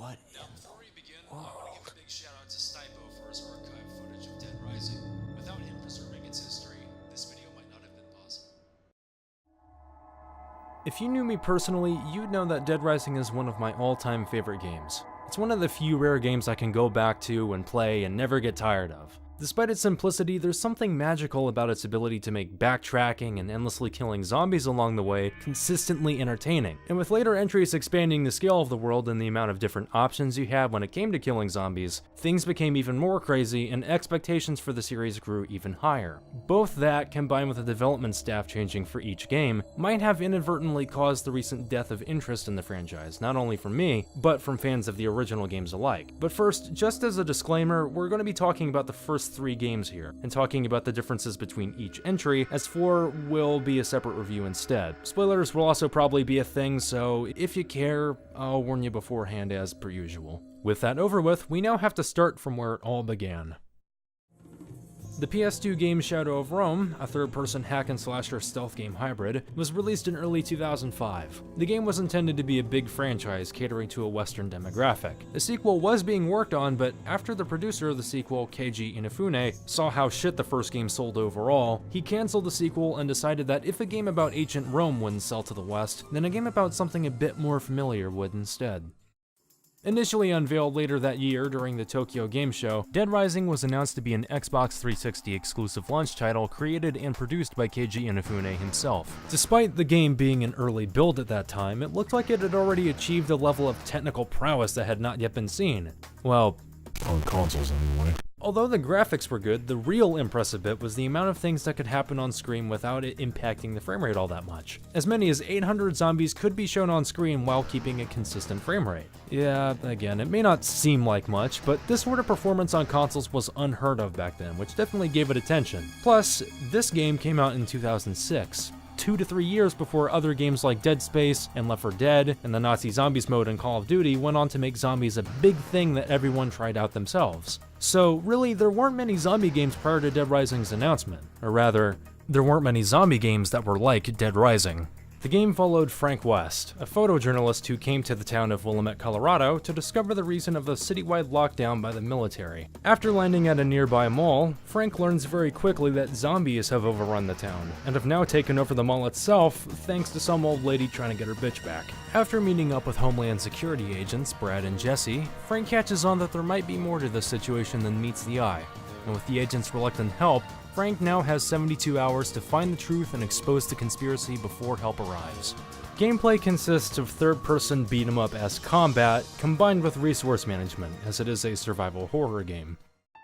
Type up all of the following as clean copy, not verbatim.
What Now, in before we begin, the I want to world? give a big shout out to Stipo for his archive footage of Dead Rising. Without him preserving its history, this video might not have been possible. If you knew me personally, you'd know that Dead Rising is one of my all-time favorite games. It's one of the few rare games I can go back to and play and never get tired of. Despite its simplicity, there's something magical about its ability to make backtracking and endlessly killing zombies along the way consistently entertaining. And with later entries expanding the scale of the world and the amount of different options you had when it came to killing zombies, things became even more crazy and expectations for the series grew even higher. Both that, combined with the development staff changing for each game, might have inadvertently caused the recent death of interest in the franchise, not only from me, but from fans of the original games alike. But first, just as a disclaimer, we're going to be talking about the first 3 games here, and talking about the differences between each entry, as 4 will be a separate review instead. Spoilers will also probably be a thing, so if you care, I'll warn you beforehand as per usual. With that over with, we now have to start from where it all began. The PS2 game Shadow of Rome, a third-person hack-and-slasher stealth game hybrid, was released in early 2005. The game was intended to be a big franchise catering to a Western demographic. A sequel was being worked on, but after the producer of the sequel, Keiji Inafune, saw how shit the first game sold overall, he canceled the sequel and decided that if a game about ancient Rome wouldn't sell to the West, then a game about something a bit more familiar would instead. Initially unveiled later that year during the Tokyo Game Show, Dead Rising was announced to be an Xbox 360 exclusive launch title created and produced by Keiji Inafune himself. Despite the game being an early build at that time, it looked like it had already achieved a level of technical prowess that had not yet been seen. Well, On consoles, anyway. although the graphics were good, the real impressive bit was the amount of things that could happen on screen without it impacting the frame rate all that much. As many as 800 zombies could be shown on screen while keeping a consistent frame rate. Yeah, again, it may not seem like much, but this sort of performance on consoles was unheard of back then, which definitely gave it attention. Plus, this game came out in 2006. 2 to 3 years before other games like Dead Space and Left 4 Dead and the Nazi Zombies mode in Call of Duty went on to make zombies a big thing that everyone tried out themselves. So really, there weren't many zombie games prior to Dead Rising's announcement. Or rather, there weren't many zombie games that were like Dead Rising. The game followed Frank West, a photojournalist who came to the town of Willamette, Colorado to discover the reason of the citywide lockdown by the military. After landing at a nearby mall, Frank learns very quickly that zombies have overrun the town, and have now taken over the mall itself thanks to some old lady trying to get her bitch back. After meeting up with Homeland Security agents Brad and Jesse, Frank catches on that there might be more to this situation than meets the eye, and with the agents' reluctant help, Frank now has 72 hours to find the truth and expose the conspiracy before help arrives. Gameplay consists of third-person beat-em-up-esque combat combined with resource management, as it is a survival horror game.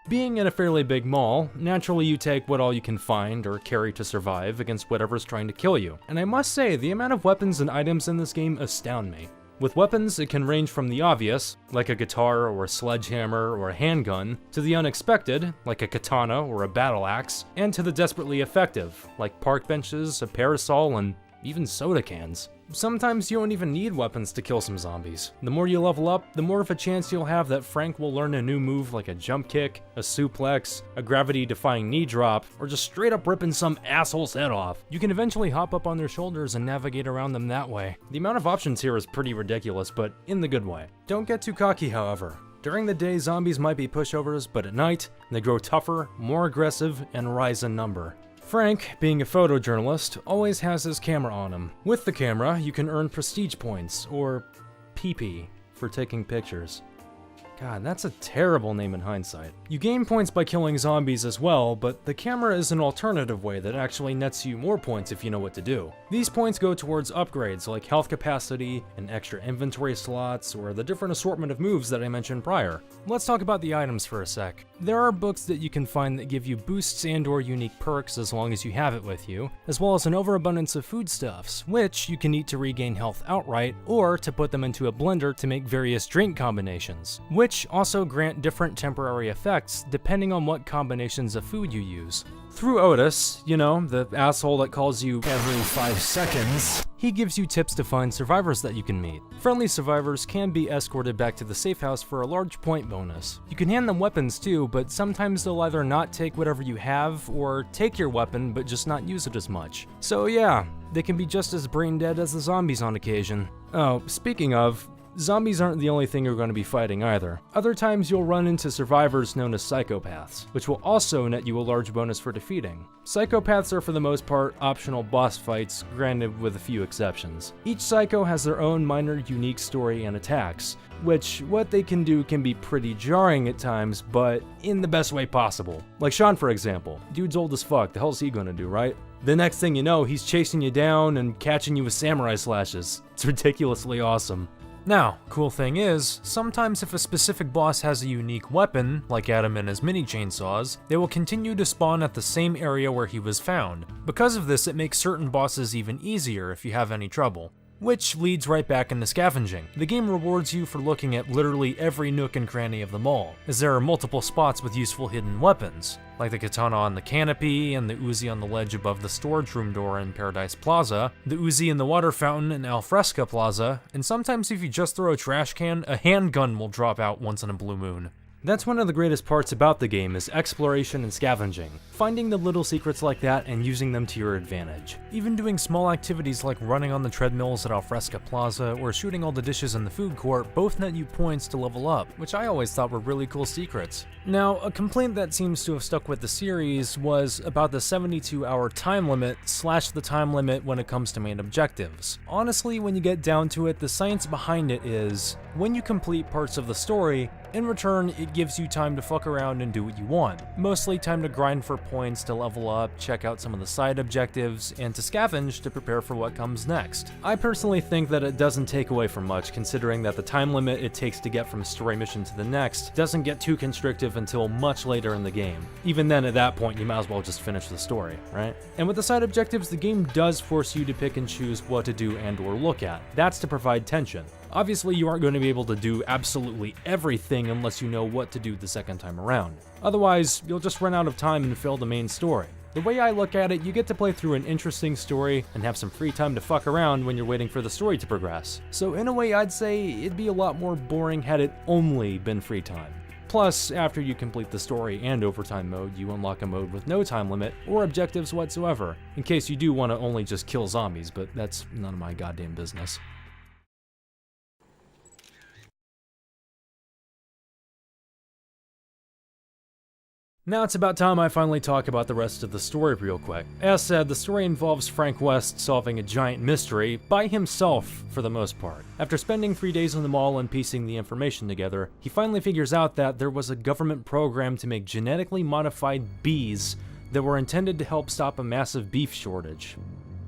Being in a fairly big mall, naturally you take what all you can find or carry to survive against whatever's trying to kill you, and I must say, the amount of weapons and items in this game astound me. With weapons, it can range from the obvious, like a guitar or a sledgehammer or a handgun, to the unexpected, like a katana or a battle axe, and to the desperately effective, like park benches, a parasol, and even soda cans. Sometimes you don't even need weapons to kill some zombies. The more you level up, the more of a chance you'll have that Frank will learn a new move like a jump kick, a suplex, a gravity-defying knee drop, or just straight up ripping some asshole's head off. You can eventually hop up on their shoulders and navigate around them that way. The amount of options here is pretty ridiculous, but in the good way. Don't get too cocky, however. During the day, zombies might be pushovers, but at night, they grow tougher, more aggressive, and rise in number. Frank, being a photojournalist, always has his camera on him. With the camera, you can earn prestige points, or PP, for taking pictures. God, that's a terrible name in hindsight. You gain points by killing zombies as well, but the camera is an alternative way that actually nets you more points if you know what to do. These points go towards upgrades like health capacity, and extra inventory slots, or the different assortment of moves that I mentioned prior. Let's talk about the items for a sec. There are books that you can find that give you boosts and/or unique perks as long as you have it with you, as well as an overabundance of foodstuffs, which you can eat to regain health outright, or to put them into a blender to make various drink combinations, which also grant different temporary effects depending on what combinations of food you use. Through Otis, you know, the asshole that calls you every 5 seconds, he gives you tips to find survivors that you can meet. Friendly survivors can be escorted back to the safe house for a large point bonus. You can hand them weapons too, but sometimes they'll either not take whatever you have, or take your weapon but just not use it as much. So yeah, they can be just as brain dead as the zombies on occasion. Oh, speaking of, Zombies aren't the only thing you're going to be fighting either. Other times you'll run into survivors known as psychopaths, which will also net you a large bonus for defeating. Psychopaths are for the most part optional boss fights, granted with a few exceptions. Each psycho has their own minor unique story and attacks, which what they can do can be pretty jarring at times, but in the best way possible. Like Sean, for example. Dude's old as fuck, the hell's he gonna do, right? The next thing you know, he's chasing you down and catching you with samurai slashes. It's ridiculously awesome. Now, cool thing is, sometimes if a specific boss has a unique weapon, like Adam and his mini chainsaws, they will continue to spawn at the same area where he was found. Because of this, it makes certain bosses even easier if you have any trouble. Which leads right back into scavenging. The game rewards you for looking at literally every nook and cranny of the mall, as there are multiple spots with useful hidden weapons, like the katana on the canopy and the Uzi on the ledge above the storage room door in Paradise Plaza, the Uzi in the water fountain in Alfresca Plaza, and sometimes if you just throw a trash can, a handgun will drop out once in a blue moon. That's one of the greatest parts about the game is exploration and scavenging, finding the little secrets like that and using them to your advantage. Even doing small activities like running on the treadmills at Alfresca Plaza or shooting all the dishes in the food court both net you points to level up, which I always thought were really cool secrets. Now, a complaint that seems to have stuck with the series was about the 72-hour time limit / the time limit when it comes to main objectives. Honestly, when you get down to it, the science behind it is, when you complete parts of the story, in return, it gives you time to fuck around and do what you want. Mostly time to grind for points to level up, check out some of the side objectives, and to scavenge to prepare for what comes next. I personally think that it doesn't take away from much, considering that the time limit it takes to get from a story mission to the next doesn't get too constrictive until much later in the game. Even then, at that point, you might as well just finish the story, right? And with the side objectives, the game does force you to pick and choose what to do and or look at. That's to provide tension. Obviously, you aren't going to be able to do absolutely everything unless you know what to do the second time around. Otherwise, you'll just run out of time and fail the main story. The way I look at it, you get to play through an interesting story and have some free time to fuck around when you're waiting for the story to progress. So in a way, I'd say it'd be a lot more boring had it only been free time. Plus, after you complete the story and overtime mode, you unlock a mode with no time limit or objectives whatsoever, in case you do want to only just kill zombies, but that's none of my goddamn business. Now it's about time I finally talk about the rest of the story real quick. As said, the story involves Frank West solving a giant mystery by himself for the most part. After spending 3 days in the mall and piecing the information together, he finally figures out that there was a government program to make genetically modified bees that were intended to help stop a massive beef shortage.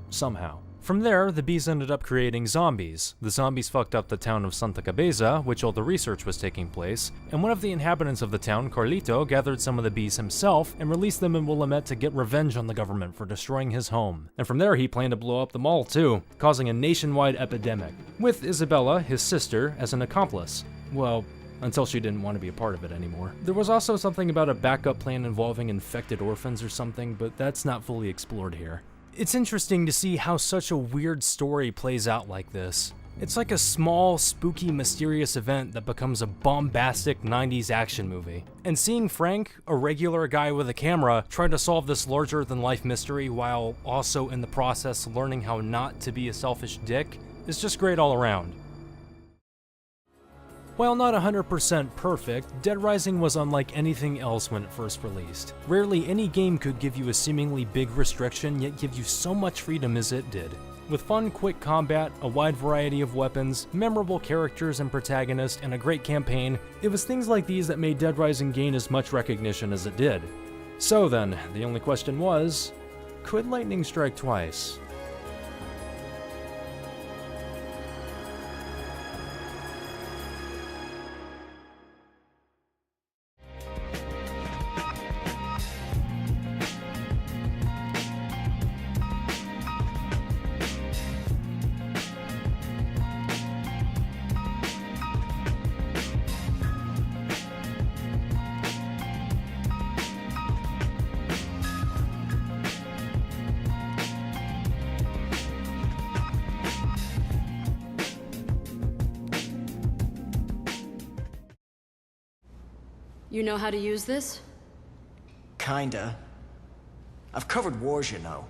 Somehow. From there, the bees ended up creating zombies. The zombies fucked up the town of Santa Cabeza, which all the research was taking place, and one of the inhabitants of the town, Carlito, gathered some of the bees himself and released them in Willamette to get revenge on the government for destroying his home. And from there, he planned to blow up the mall too, causing a nationwide epidemic, with Isabella, his sister, as an accomplice. Well, until she didn't want to be a part of it anymore. There was also something about a backup plan involving infected orphans or something, but that's not fully explored here. It's interesting to see how such a weird story plays out like this. It's like a small, spooky, mysterious event that becomes a bombastic 90s action movie. And seeing Frank, a regular guy with a camera, try to solve this larger-than-life mystery while also in the process learning how not to be a selfish dick is just great all around. While not 100% perfect, Dead Rising was unlike anything else when it first released. Rarely any game could give you a seemingly big restriction yet give you so much freedom as it did. With fun, quick combat, a wide variety of weapons, memorable characters and protagonists, and a great campaign, it was things like these that made Dead Rising gain as much recognition as it did. So then, the only question was, could lightning strike twice? You know how to use this? Kinda. I've covered wars, you know.